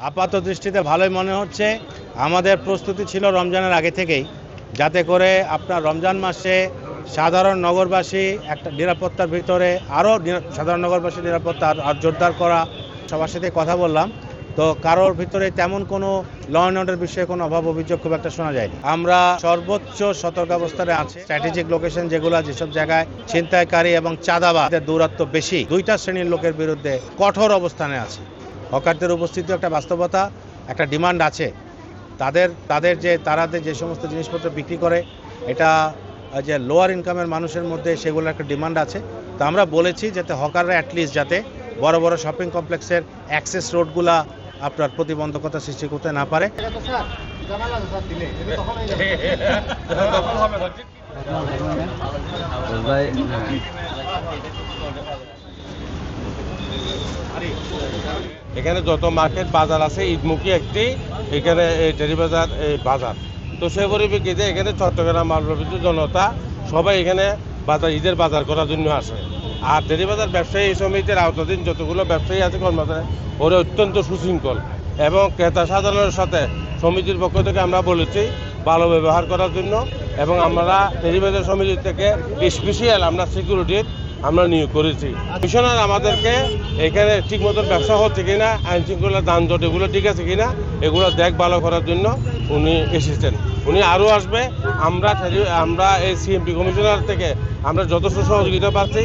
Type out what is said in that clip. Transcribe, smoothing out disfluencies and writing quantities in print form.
আপাত দৃষ্টিতে ভালোই মনে হচ্ছে। আমাদের প্রস্তুতি ছিল রমজানের আগে থেকেই, যাতে করে আপনার রমজান মাসে সাধারণ নগরবাসী একটা নিরাপত্তার ভিতরে আরও সাধারণ নগরবাসী নিরাপত্তা আর জোরদার করা। সবার সাথে কথা বললাম, তো কারোর ভিতরে তেমন কোনো ল অ্যান্ড অর্ডার বিষয়ে কোনো অভাব অভিযোগ খুব একটা শোনা যায়নি। আমরা সর্বোচ্চ সতর্কাবস্থানে আছি। স্ট্র্যাটেজিক লোকেশন যেগুলো, যেসব জায়গায় ছিনতাইকারী এবং চাঁদাবাজের দৌরাত্ম্য বেশি, দুইটা শ্রেণীর লোকের বিরুদ্ধে কঠোর অবস্থানে আছে। হকারদের উপস্থিতি একটা বাস্তবতা, একটা ডিমান্ড আছে। তারা যে সমস্ত জিনিসপত্র বিক্রি করে, এটা যে লোয়ার ইনকামের মানুষের মধ্যে সেগুলোর একটা ডিমান্ড আছে। তো আমরা বলেছি যাতে হকাররা অ্যাটলিস্ট যাতে বড় বড় শপিং কমপ্লেক্সের অ্যাক্সেস রোডগুলা আপনার প্রতিবন্ধকতা সৃষ্টি করতে না পারে। এখানে যত মার্কেট বাজার আছে ঈদমুখী একটি এখানে টেরি বাজার বাজার, তো সে পরিপ্রেক্ষিতে এখানে চট্টগ্রাম মালপ্রবৃত্ত জনতা সবাই এখানে ঈদের বাজার করার জন্য আসে। আর টেরি বাজার ব্যবসায়ী সমিতির আওতাধীন যতগুলো ব্যবসায়ী আছে কর্মচারী, ওরা অত্যন্ত সুশৃঙ্খল এবং ক্রেতা সাধারণের সাথে সমিতির পক্ষ থেকে আমরা বলেছি ভালো ব্যবহার করার জন্য। এবং আমরা টেরি বাজার সমিতি থেকে স্পেশাল আমরা সিকিউরিটির আমরা নিয়োগ করেছি। কমিশনার আমাদেরকে এখানে ঠিক মতন ব্যবসা হচ্ছে কিনা, আইন শৃঙ্খলা যানজট এগুলো ঠিক আছে কিনা, এগুলো ভালো করার জন্য উনি এসেছেন। উনি আরও আসবে। আমরা এই সিএমপি কমিশনার থেকে আমরা যথেষ্ট সহযোগিতা পাচ্ছি।